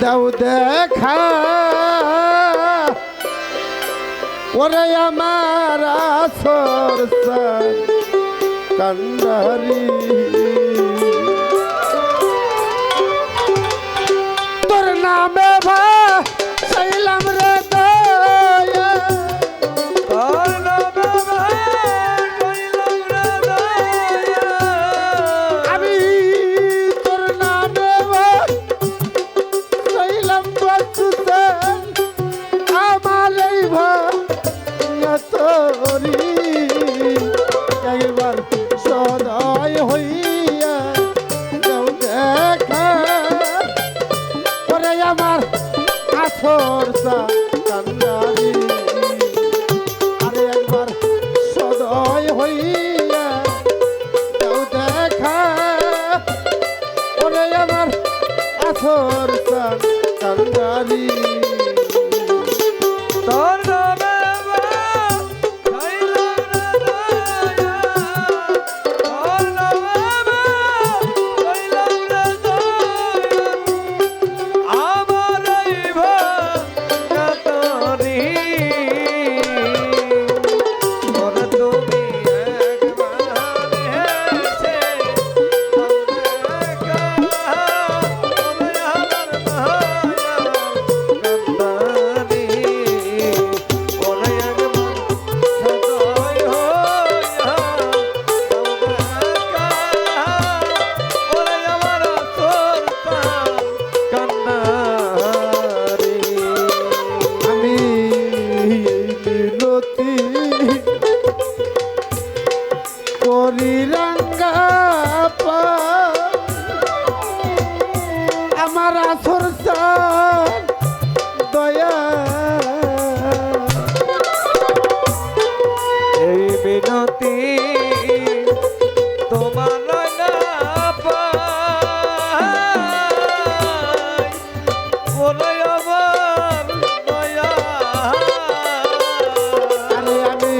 দাও দেখা ওরে আমার আসর কান্ডারি তোর নামে ভাইলাম রে দয়া তোর নামে ভাইলাম রে দয়া আমি তোর নামে ভাইলাম বসতে আমার এই তোরি একবার সদয় হইয়া যাও দেখা ওরে আমার আসর কান্ডারি আরে একবার সদয় হইয়া যাও দেখা ওরে আমার আসর কান্ডারি তোর নামে ভাইলাম রে দয়া তোর নামে ভাইলাম রে দয়া আমার এই ভাঙাতরি ওরে তুমি একবার এসে দেখা ওরে আমার ভায়া কান্দারি ওরে একবার সদয় হইয়া দেখা ওরে আমার তোরতা কান্দারি আমি মিনতি করি রঙ্গা আমার আসর দয়া এই মিনতি তোমার না পাই ওরে আমার দয়া আরে আমি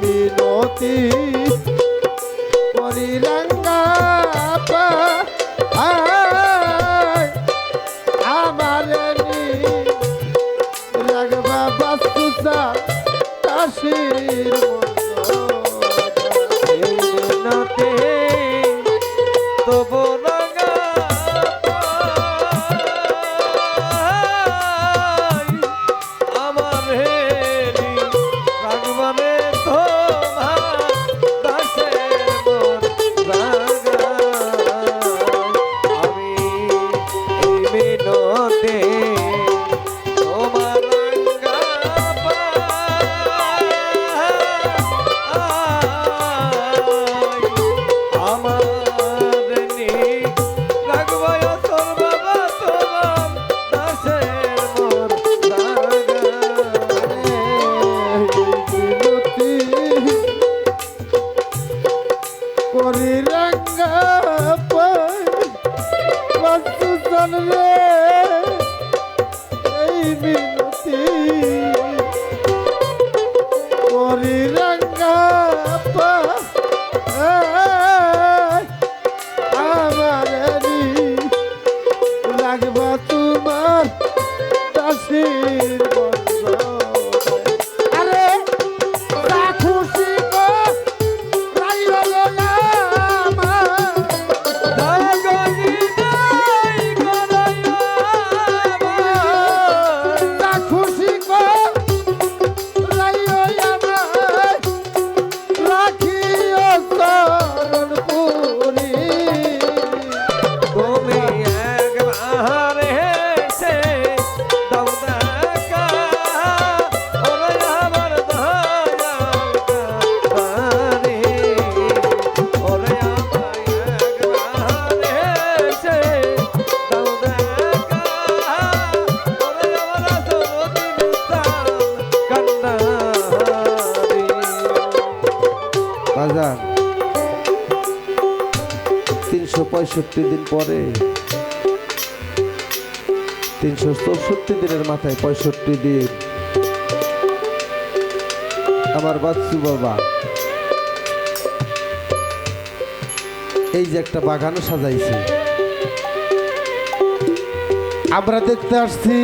মিনতি করি রঙ্গা আমার লাগবা বাস্তুসা কাশির এই মিনতি তবু রাঙা পাই আমার হেরি রাগবানে তোমার দাসে মোর রাগা আমি এই মিনতি তোমার রাঙ্গা পাই আমার নি রাগবা তোর বাবা তোমার দাসের মোর রাগা মিনতি করি রঙ্গা বাস্তুসন রে এই মিনতি করি রঙ্গা আমার লাগবা তোমার দাসির আরে তা খুশি গো রাই হলো আমার দাগনি নাই গরায়া তা খুশি গো রাই আমার রাখিও চরণ পুরি তুমি একবার এসে দাও দেখা ওরে আমার দয়া কান্দারি ওরে আমার একবার এসে দাও দেখা ওরে আমার সরদিন কান্দারি বাজার 365 দিন পরে 364 দিনের মাথায় 65 দিন আমার বাচ্চু বাবা এই যে একটা বাগানও সাজাইছে আমরা দেখতে আসছি,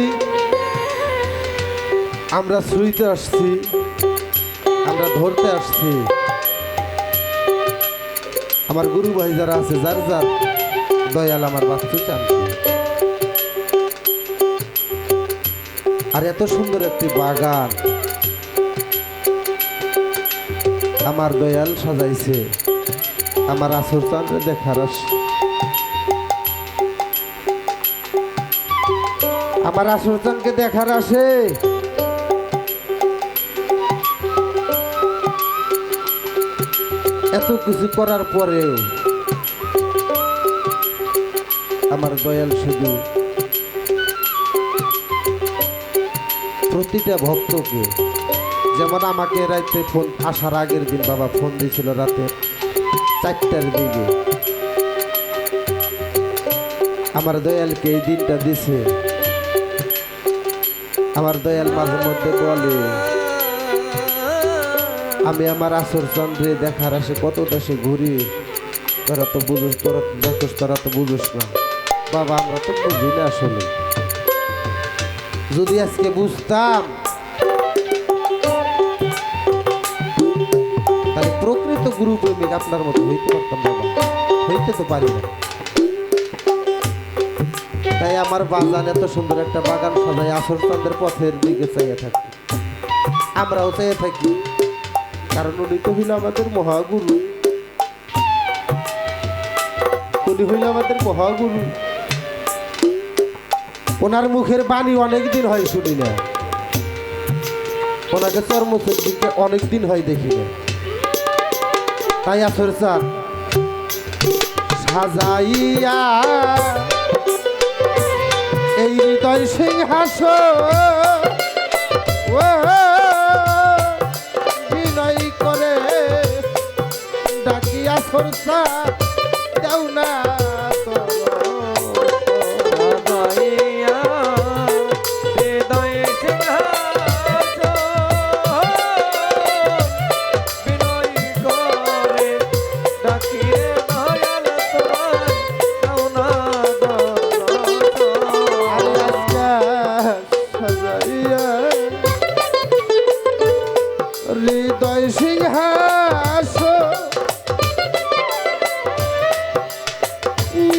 আমরা শুইতে আসছি, আমরা ধরতে আসছি। আমার গুরু ভাই যারা আছে, যার যার দয়াল আমার বাচ্চু চান। আর এত সুন্দর একটি বাগান আমার দয়াল সাজাইছে, আমার আসর চাঁদে দেখার আসে। আমার আসর চাঁদকে দেখার আসে। এত কিছু করার পরেও আমার দয়াল শুধু প্রতিটা ভক্তকে, যেমন আমাকে রাতে ফোন আসার আগের দিন বাবা ফোন দিয়েছিল রাতে 4টার দিকে, আমার দয়ালকে এই দিনটা দিছে। আমার দয়াল মাঝে মধ্যে বলে, আমি আমার আসর চন্দ্রে দেখার আসে কত দেশে ঘুরি, তোরা তো বুঝুস, তোরা দেখোস, তোরা তো বুঝুস না। বাবা আমরা তো বুঝি না আসলে, যদি আজকে বুঝতাম তাহলে প্রকৃত গুরু প্রেমিক আপনার মতো হইতে পারতাম বাবা, হইতে তো পারি না। তাই আমার বাগান এত সুন্দর একটা বাগান সাজাই আসর চন্দ্রের পথের দিকে চাইয়া থাকি, আমরাও চাইয়া থাকি, কারণ উনি তো হইল আমাদের মহাগুরু, উনি হইল আমাদের মহাগুরু। ওনার মুখের বাণী অনেকদিন হয় শুনি না, ওনাকে চর্মচের দিকে অনেকদিন হয় দেখি না। তাই আসর চাঁদ সাজাইয়া এই হৃদয় সিংহাসন বিনয় করে ডাকি আসর চাঁদ দেও না হৃদয় সিংহাসন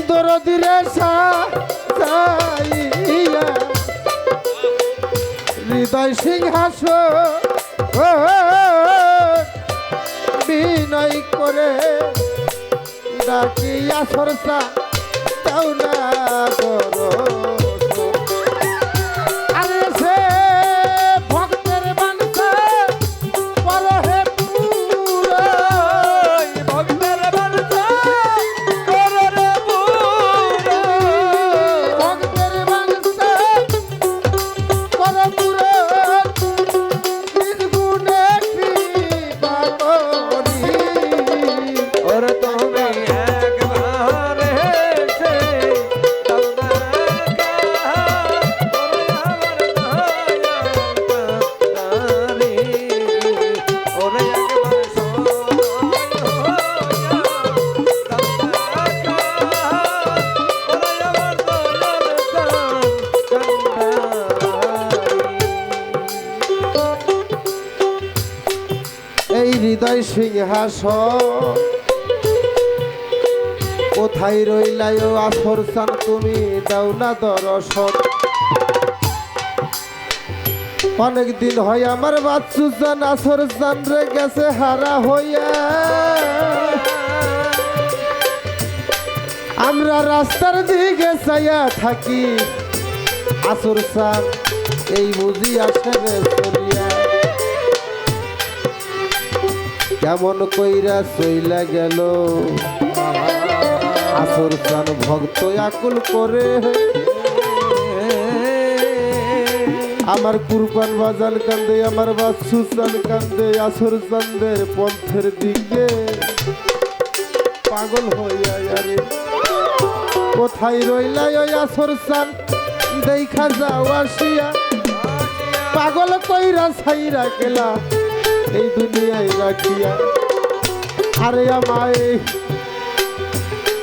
দরদিরে সাজাইয়া হৃদয় সিংহাসন বিনয় করে ডাকি আসর চাঁদ দাও না আরে সে ভক্তের বানসা পরহে পুরা, ভক্তের বানসা কররে পুরা, ভক্তের বানসা পরহে পুরা, নির্গুণে কৃপা করি। ওরে তুমি একবার এসে দাও না ওরে একবার এই হৃদয় সিংহাসন কোথায় রইলাই ও আসর চান তুমি দাও না দর্শন। অনেক দিন হয় আমার বাচ্চু চান আসর চান রে গেছে হারা হইয়া, আমরা রাস্তার দিকে চাইয়া থাকি আসর চান এই বুঝি আসে রে চলিয়া। কেমন কইরা চইলা গেল আসর চান ভক্ত আকুল করে, আমার কুরবান বাজান কান্দে, আমার বাচ্চু চান কান্দে, আসর চান্দের পন্থের দিকে পাগল হইয়া রে। কোথায় রইলা ওই আসর চান দেখা যাও আসিয়া, পাগল কইরা ছাইরা গেলা এই দুনিয়ায় রাখিয়া। আরে আমায়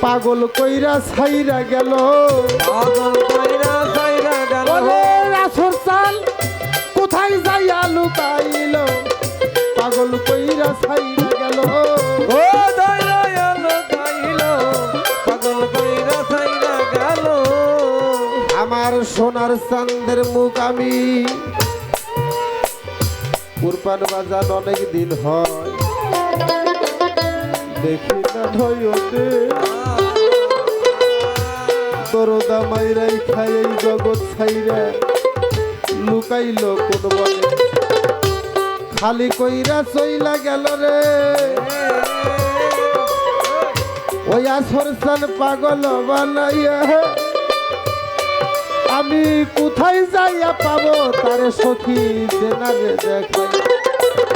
পাগল কইরা ছাইরা গেল, পাগল কইরা ছাইরা আমার সোনার চাঁদের মুখ আমি কুরবান বাজান অনেক দিন হয় দেখি না ঢয়তে দরদা মাইরাই খাই এই জগৎ ছাইরা লুকাইল কোন বলে খালি কইরা চইলা গেল রে ওই আসর চান পাগল বানাইয়া আমি কোথায় যাইয়া পাবো তারে সখী জেনারে দেখাই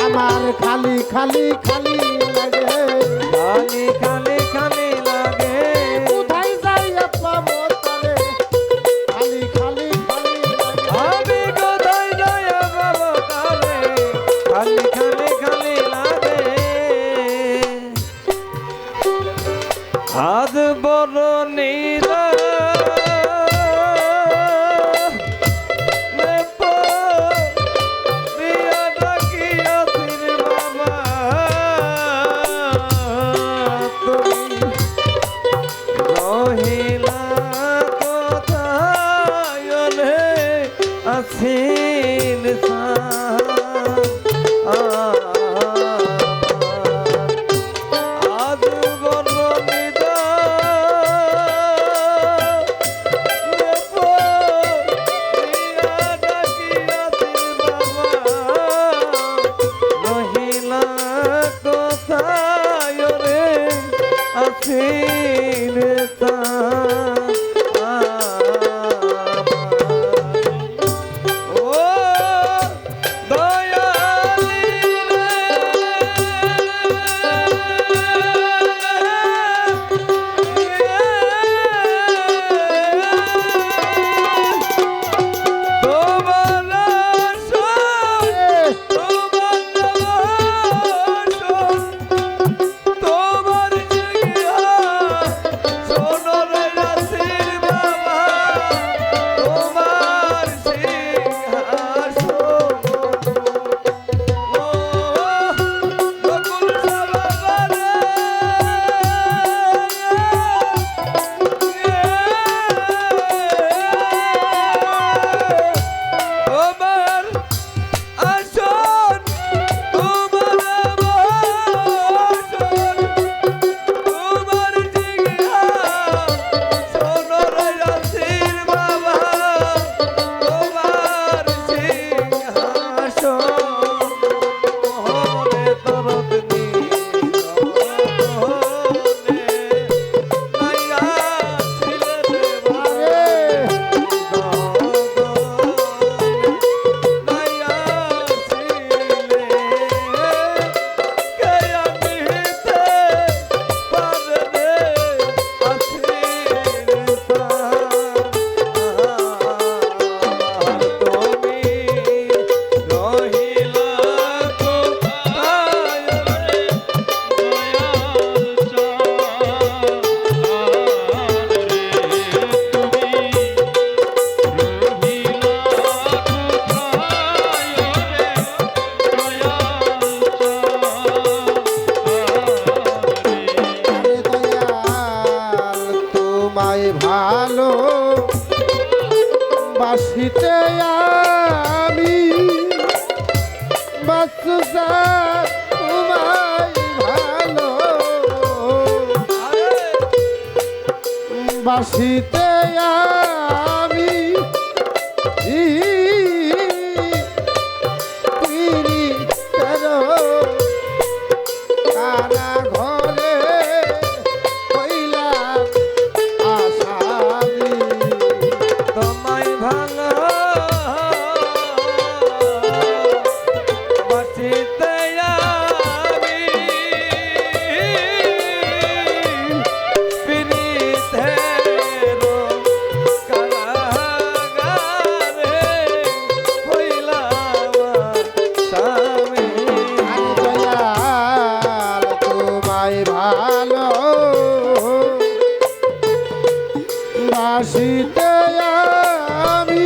আমার খালি খালি খালি লাগে খালি খালি খালি লাগে কোথায় যাইয়া পাবো তারে খালি খালি খালি লাগে আমি কোথায় যাই বাবা তারে খালি খালি খালি লাগে আজ বড় নীলা আছেন আজ বড় নিদা মহিলা কোথায় রে আছেন ভালো বাসিতে আমি বাচ্চা তোমায় ভালো বাসিতে আমি কারা ঘরে তোমায় ভালো বাঁচিতে আমি পিরিতের কারাগারে হইলাম স্বামী। দয়াল তোমায় ভালো বাসিতে আমি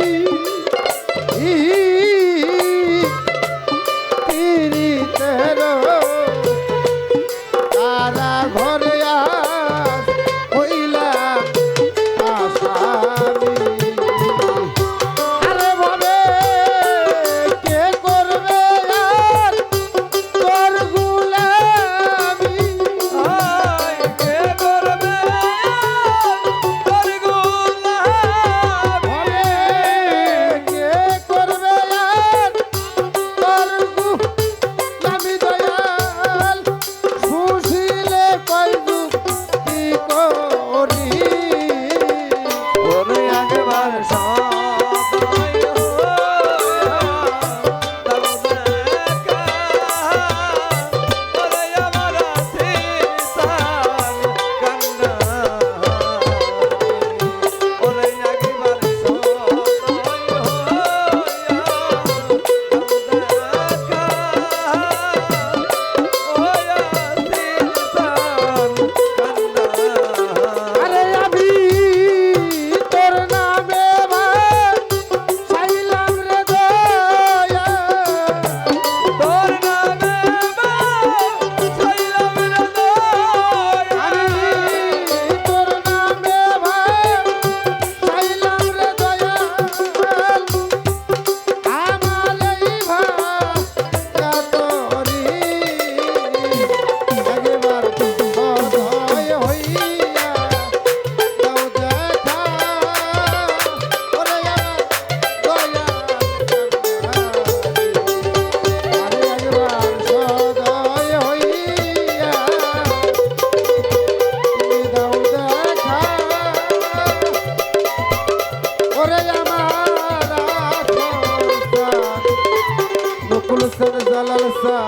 বাসা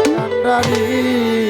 কান্ডারি